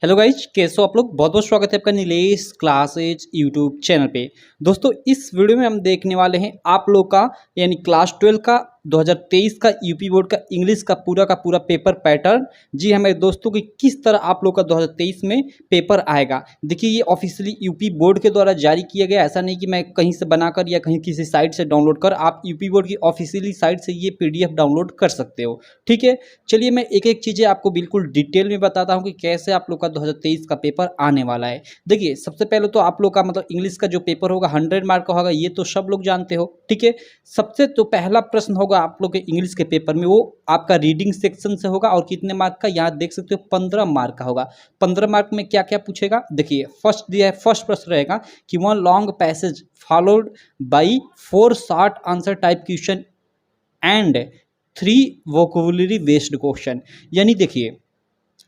Hello guys, कैसे हो आप लोग। बहुत बहुत स्वागत है आपका नीलेश क्लासेज यूट्यूब चैनल पे। दोस्तों, इस वीडियो में हम देखने वाले हैं आप लोग का यानी क्लास 12 का 2023 का यूपी बोर्ड का इंग्लिश का पूरा पेपर पैटर्न। जी हाँ मेरे दोस्तों, कि किस तरह आप लोग का 2023 में पेपर आएगा। देखिए, ये ऑफिशियली यूपी बोर्ड के द्वारा जारी किया गया, ऐसा नहीं कि मैं कहीं से बनाकर या कहीं किसी साइट से डाउनलोड कर। आप यूपी बोर्ड की ऑफिशियली साइट से ये पीडीएफ डाउनलोड कर सकते हो। ठीक है, चलिए मैं एक एक चीज़ें आपको बिल्कुल डिटेल में बताता हूँ कि कैसे आप लोग का 2023 का पेपर आने वाला है। देखिए, सबसे पहले तो आप लोग का मतलब इंग्लिश का जो पेपर होगा 100 मार्क का होगा, ये तो सब लोग जानते हो। ठीक है, सबसे तो पहला प्रश्न होगा आप लोग के इंग्लिश के पेपर में, वो आपका रीडिंग सेक्शन से होगा और कितने मार्क का, यहाँ देख सकते हो 15 मार्क का होगा। 15 मार्क में क्या क्या पूछेगा, देखिए फर्स्ट दिया है, फर्स्ट प्रश्न रहेगा कि one long passage followed by 4 short answer type question and 3 vocabulary based question. यानी देखिए,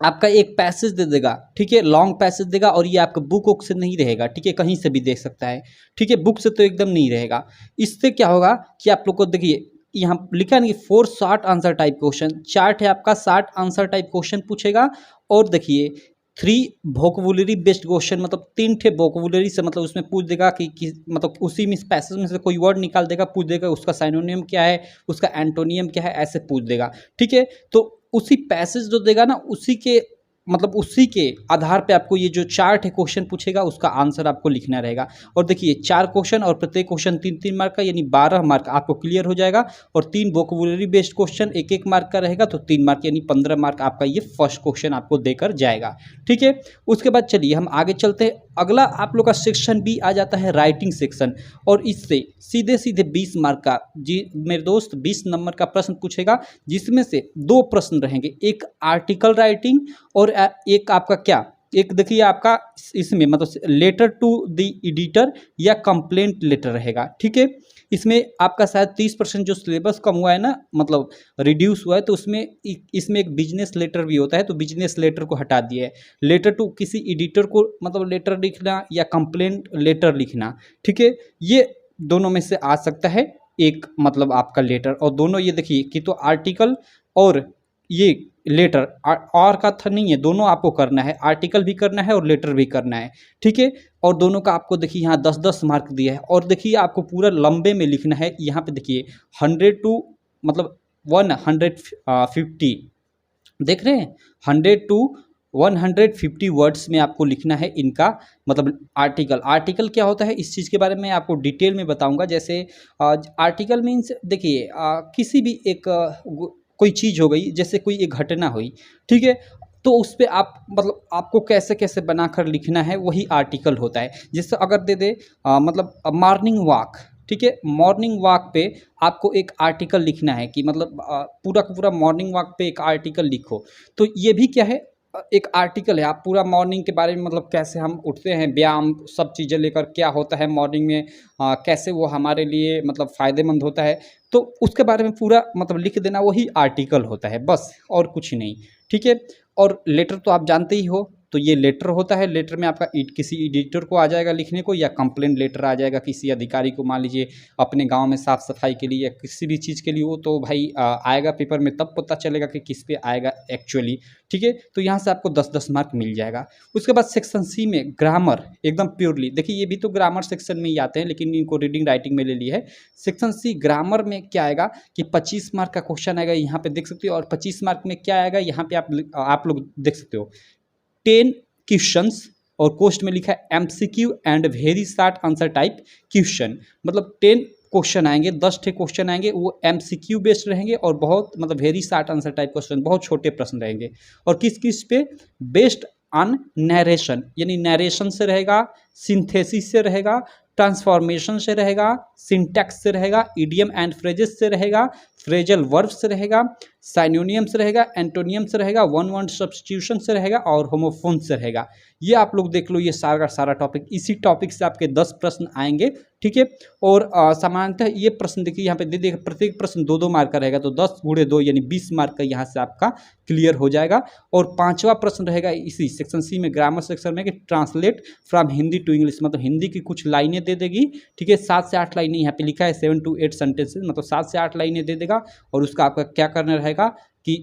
आपका एक पैसेज दे देगा, ठीक है, लॉन्ग पैसेज देगा, और ये आपका बुक से नहीं रहेगा। ठीक है, कहीं से भी देख सकता है। ठीक है, बुक से तो एकदम नहीं रहेगा। इससे क्या होगा कि आप लोग को देखिए यहाँ लिखा नहीं, 4 short answer type question, chart है आपका, 60 आंसर टाइप क्वेश्चन पूछेगा। और देखिए 3 वोकेबुलरी बेस्ड क्वेश्चन, मतलब 3 ठे वोकेबुलरी से, मतलब उसमें पूछ देगा कि मतलब उसी में पैसेज में से कोई वर्ड निकाल देगा, पूछ देगा उसका साइनोनियम क्या है, उसका एंटोनियम क्या है, ऐसे पूछ देगा। ठीक है, तो उसी पैसेज जो देगा ना, उसी के मतलब उसी के आधार पे आपको ये जो चार्ट है क्वेश्चन पूछेगा, उसका आंसर आपको लिखना रहेगा। और देखिए 4 क्वेश्चन और प्रत्येक क्वेश्चन 3-3 मार्क का, यानी 12 मार्क आपको क्लियर हो जाएगा। और 3 वोकेबुलरी बेस्ड क्वेश्चन 1-1 मार्क का रहेगा, तो 3 मार्क यानी 15 मार्क आपका ये फर्स्ट क्वेश्चन आपको देकर जाएगा। ठीक है, उसके बाद चलिए हम आगे चलते हैं। अगला आप लोग का सेक्शन बी आ जाता है राइटिंग सेक्शन, और इससे सीधे सीधे 20 मार्क का, जी मेरे दोस्त, 20 नंबर का प्रश्न पूछेगा, जिसमें से 2 प्रश्न रहेंगे, एक आर्टिकल राइटिंग और एक आपका क्या, एक देखिए आपका इसमें मतलब लेटर टू द एडिटर या कंप्लेंट लेटर रहेगा। ठीक है, इसमें आपका शायद 30% जो सिलेबस कम हुआ है ना, मतलब रिड्यूस हुआ है, तो उसमें इसमें एक बिजनेस लेटर भी होता है, तो बिजनेस लेटर को हटा दिया है। लेटर टू किसी एडिटर को मतलब लेटर लिखना या कंप्लेंट लेटर लिखना। ठीक है, ये दोनों में से आ सकता है एक, मतलब आपका लेटर। और दोनों ये देखिए कि तो आर्टिकल और ये लेटर, और का था नहीं है, दोनों आपको करना है, आर्टिकल भी करना है और लेटर भी करना है। ठीक है, और दोनों का आपको देखिए यहाँ 10-10 मार्क दिया है। और देखिए आपको पूरा लंबे में लिखना है, यहाँ पे देखिए 100 टू मतलब 150 देख रहे हैं, 100 टू 150 वर्ड्स में आपको लिखना है इनका मतलब आर्टिकल। आर्टिकल क्या होता है, इस चीज़ के बारे में आपको डिटेल में बताऊंगा। जैसे आर्टिकल मीन्स देखिए किसी भी एक कोई चीज़ हो गई, जैसे कोई एक घटना हुई, ठीक है, तो उस पर आप मतलब आपको कैसे कैसे बनाकर लिखना है, वही आर्टिकल होता है। जैसे अगर दे दे मतलब मॉर्निंग वॉक, ठीक है, मॉर्निंग वॉक पे आपको एक आर्टिकल लिखना है कि मतलब पूरा का पूरा मॉर्निंग वॉक पे एक आर्टिकल लिखो, तो ये भी क्या है, एक आर्टिकल है। आप पूरा मॉर्निंग के बारे में मतलब कैसे हम उठते हैं, व्यायाम सब चीज़ें लेकर क्या होता है मॉर्निंग में, कैसे वो हमारे लिए मतलब फ़ायदेमंद होता है, तो उसके बारे में पूरा मतलब लिख देना, वही आर्टिकल होता है, बस और कुछ नहीं। ठीक है, और लेटर तो आप जानते ही हो, तो ये लेटर होता है। लेटर में आपका किसी एडिटर को आ जाएगा लिखने को, या कंप्लेंट लेटर आ जाएगा किसी अधिकारी को, मान लीजिए अपने गांव में साफ़ सफाई के लिए या किसी भी चीज़ के लिए, वो तो भाई आएगा पेपर में, तब पता चलेगा कि किस पे आएगा एक्चुअली। ठीक है, तो यहाँ से आपको 10-10 मार्क मिल जाएगा। उसके बाद सेक्शन सी में ग्रामर एकदम प्योरली, देखिए ये भी तो ग्रामर सेक्शन में ही आते हैं, लेकिन इनको रीडिंग राइटिंग में ले लिया है। सेक्शन सी ग्रामर में क्या आएगा कि 25 मार्क का क्वेश्चन आएगा, यहाँ पे देख सकते हो। और 25 मार्क में क्या आएगा, यहाँ पे आप लोग देख सकते हो 10 क्वेश्चंस, और पोस्ट में लिखा है MCQ and very short answer type question. मतलब 10 क्वेश्चन आएंगे, 10 ठे क्वेश्चन आएंगे, वो एमसीक्यू बेस्ड रहेंगे, और बहुत मतलब very short answer type question, बहुत छोटे प्रश्न रहेंगे। और किस किस पे, बेस्ड ऑन नरेशन, यानी नरेशन से रहेगा, सिंथेसिस से रहेगा, ट्रांसफॉर्मेशन से रहेगा, सिंटैक्स से रहेगा, इडियम एंड फ्रेजेस से रहेगा, फ्रेजल वर्ब से रहेगा, साइनोनियम से रहेगा, एंटोनियम से रहेगा, वन वर्ड सब्स्टिट्यूशन से रहेगा, और होमोफोन से रहेगा। ये आप लोग देख लो, ये सारा का सारा टॉपिक, इसी टॉपिक से आपके 10 प्रश्न आएंगे। ठीक है, और सामान्यतः ये प्रश्न देखिए यहाँ पे दे देगा, प्रत्येक प्रश्न 2-2 मार्क का रहेगा, तो 10 × 2 यानी 20 मार्क का यहाँ से आपका क्लियर हो जाएगा। और 5वां प्रश्न रहेगा इसी सेक्शन सी में, ग्रामर सेक्शन में, कि translate from Hindi to English, मतलब हिंदी की कुछ लाइनें दे देगी। ठीक है, 7 से 8 लाइनें यहाँ पे लिखा है, 7 to 8 सेंटेंसेज, मतलब 7 से 8 लाइनें दे देगा, और उसका आपका क्या करना रहेगा कि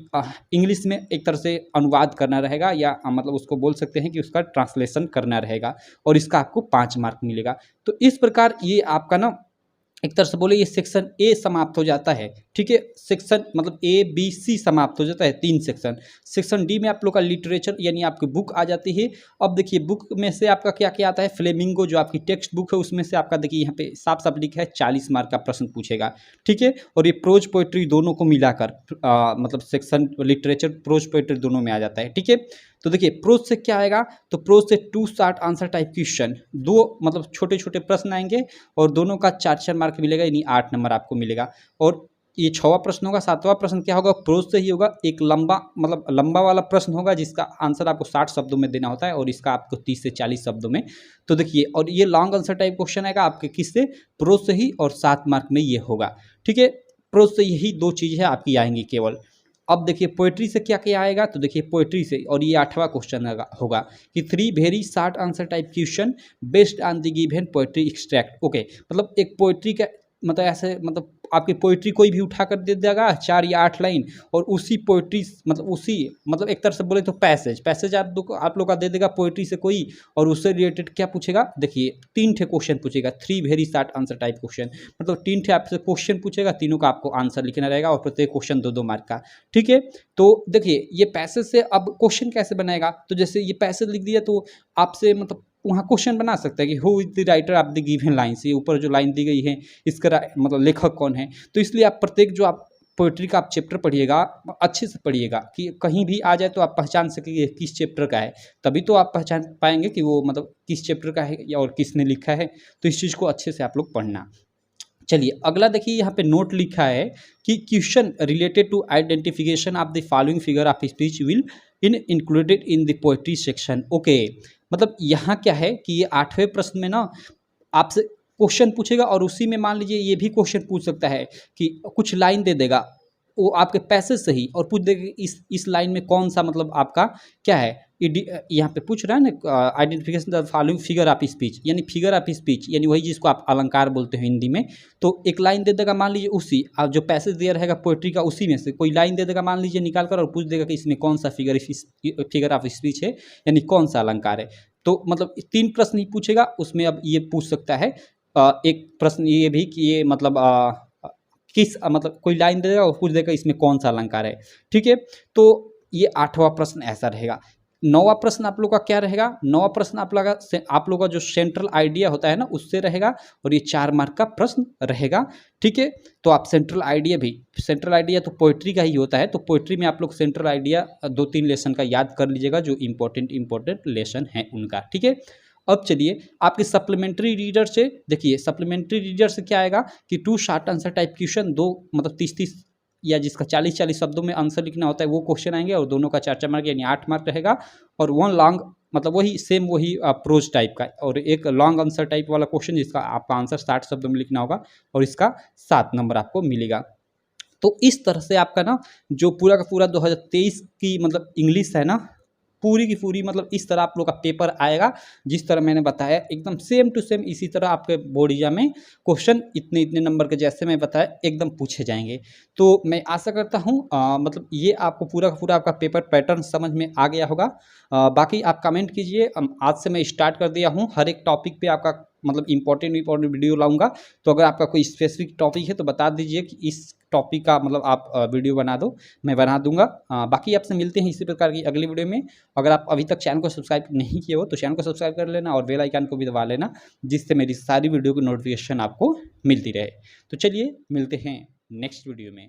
इंग्लिश में एक तरह से अनुवाद करना रहेगा, या मतलब उसको बोल सकते हैं कि उसका ट्रांसलेशन करना रहेगा, और इसका आपको 5 मार्क मिलेगा। तो इस प्रकार ये आपका ना एक तरह से बोले ये सेक्शन ए समाप्त हो जाता है। ठीक है, सेक्शन मतलब ए बी सी समाप्त हो जाता है, 3 सेक्शन। सेक्शन डी में आप लोग का लिटरेचर यानी आपकी बुक आ जाती है। अब देखिए बुक में से आपका क्या क्या आता है, फ्लेमिंगो जो आपकी टेक्स्ट बुक है उसमें से आपका देखिए यहाँ पे साफ साफ लिखा है 40 मार्क का प्रश्न पूछेगा। ठीक है, और ये प्रोज पोएट्री दोनों को मिलाकर मतलब सेक्शन लिटरेचर प्रोज पोएट्री दोनों में आ जाता है। ठीक है, तो देखिए प्रोज से क्या आएगा, तो प्रोज से 2 शॉर्ट आंसर टाइप क्वेश्चन, 2 मतलब छोटे छोटे प्रश्न आएंगे और दोनों का 4-4 मार्क मिलेगा, यानी 8 नंबर आपको मिलेगा। और ये 6वां प्रश्न होगा। 7वां प्रश्न क्या होगा, प्रोज से ही होगा, एक लंबा मतलब लंबा वाला प्रश्न होगा जिसका आंसर आपको 60 शब्दों में देना होता है, और इसका आपको 30 से 40 शब्दों में। तो देखिए, और ये लॉन्ग आंसर टाइप क्वेश्चन आएगा आपके किससे, प्रोज से ही, और 7 मार्क में ये होगा। ठीक है, प्रोज से यही 2 चीज़ें आपकी आएंगी केवल। अब देखिए पोएट्री से क्या क्या आएगा, तो देखिए पोएट्री से, और ये 8वां क्वेश्चन होगा कि 3 very short answer type question based on the given poetry extract. Okay, मतलब एक पोएट्री का मतलब ऐसे मतलब आपकी पोइट्री कोई भी उठा कर दे देगा 4 या 8 लाइन, और उसी पोइट्री मतलब उसी मतलब एक तरह से बोले तो पैसेज आप लोग का दे देगा पोइट्री से कोई, और उससे रिलेटेड क्या पूछेगा, देखिए 3 ठे क्वेश्चन पूछेगा, 3 very short answer type question, मतलब 3 ठे आपसे क्वेश्चन पूछेगा, तीनों का आपको आंसर लिखना रहेगा, और प्रत्येक क्वेश्चन 2-2 मार्क का। ठीक है, तो देखिए ये पैसेज से अब क्वेश्चन कैसे बनाएगा, तो जैसे ये पैसेज लिख दिया तो आपसे मतलब वहाँ क्वेश्चन बना सकता है कि who is the writer of the given lines, ये ऊपर जो लाइन दी गई है इसका मतलब लेखक कौन है। तो इसलिए आप प्रत्येक जो आप पोइट्री का आप चैप्टर पढ़िएगा अच्छे से पढ़िएगा, कि कहीं भी आ जाए तो आप पहचान सकेंगे किस चैप्टर का है, तभी तो आप पहचान पाएंगे कि वो मतलब किस चैप्टर का है या और किसने लिखा है। तो इस चीज़ को अच्छे से आप लोग पढ़ना। चलिए अगला देखिए, यहाँ पे नोट लिखा है कि question related to identification of the following figure of speech will included in the poetry section. Okay, मतलब यहाँ क्या है कि ये 8वें प्रश्न में ना आपसे क्वेश्चन पूछेगा, और उसी में मान लीजिए ये भी क्वेश्चन पूछ सकता है कि कुछ लाइन दे देगा वो आपके पैसेज से ही, और पूछ देगा इस लाइन में कौन सा मतलब आपका क्या है, यहाँ पे पूछ रहा है ना identification the following figure of speech, यानी फिगर ऑफ स्पीच यानी वही जिसको आप अलंकार बोलते हैं हिंदी में। तो एक लाइन दे देगा मान लीजिए उसी आप जो पैसेज दिया रहेगा पोइट्री का उसी में से कोई लाइन दे देगा मान लीजिए निकाल कर, और पूछ देगा कि इसमें कौन सा फिगर ऑफ स्पीच है, यानी कौन सा अलंकार है। तो मतलब 3 प्रश्न ही पूछेगा उसमें। अब ये पूछ सकता है एक प्रश्न ये भी कि ये मतलब किस मतलब कोई लाइन दे देगा और पूछ देगा इसमें कौन सा अलंकार है। ठीक है, तो ये 8वां प्रश्न ऐसा रहेगा। 9वां प्रश्न आप लोग का क्या रहेगा, 9वां प्रश्न आप लोग का जो सेंट्रल आइडिया होता है ना उससे रहेगा, और ये 4 मार्क का प्रश्न रहेगा। ठीक है, तो आप सेंट्रल आइडिया तो पोइट्री का ही होता है, तो पोइट्री में आप लोग सेंट्रल आइडिया 2-3 लेसन का याद कर लीजिएगा जो इंपॉर्टेंट लेसन है उनका। ठीक है, अब चलिए आपके सप्लीमेंट्री रीडर से देखिए, सप्लीमेंट्री रीडर से क्या आएगा कि 2 शॉर्ट आंसर टाइप क्वेश्चन, 2 मतलब 30-30 या जिसका 40-40 शब्दों में आंसर लिखना होता है वो क्वेश्चन आएंगे, और दोनों का 4-4 मार्क यानी 8 मार्क रहेगा। और 1 लॉन्ग मतलब वही प्रोज टाइप का, और एक लॉन्ग आंसर टाइप वाला क्वेश्चन जिसका आपका आंसर 60 शब्दों में लिखना होगा, और इसका 7 नंबर आपको मिलेगा। तो इस तरह से आपका ना जो पूरा का पूरा 2023 की मतलब इंग्लिश है ना पूरी की पूरी मतलब इस तरह आप लोग का पेपर आएगा, जिस तरह मैंने बताया एकदम सेम टू सेम इसी तरह आपके बोर्ड एग्जाम में क्वेश्चन इतने नंबर के जैसे मैं बताया एकदम पूछे जाएंगे। तो मैं आशा करता हूँ मतलब ये आपको पूरा का पूरा आपका पेपर पैटर्न समझ में आ गया होगा। बाकी आप कमेंट कीजिए, आज से मैं स्टार्ट कर दिया हूँ हर एक टॉपिक पे आपका मतलब इंपॉर्टेंट वीडियो लाऊंगा। तो अगर आपका कोई स्पेसिफिक टॉपिक है तो बता दीजिए कि इस टॉपिक का मतलब आप वीडियो बना दो, मैं बना दूंगा। बाकी आपसे मिलते हैं इसी प्रकार की अगली वीडियो में। अगर आप अभी तक चैनल को सब्सक्राइब नहीं किए हो तो चैनल को सब्सक्राइब कर लेना, और बेल आइकन को भी दबा लेना, जिससे मेरी सारी वीडियो की नोटिफिकेशन आपको मिलती रहे। तो चलिए मिलते हैं नेक्स्ट वीडियो में।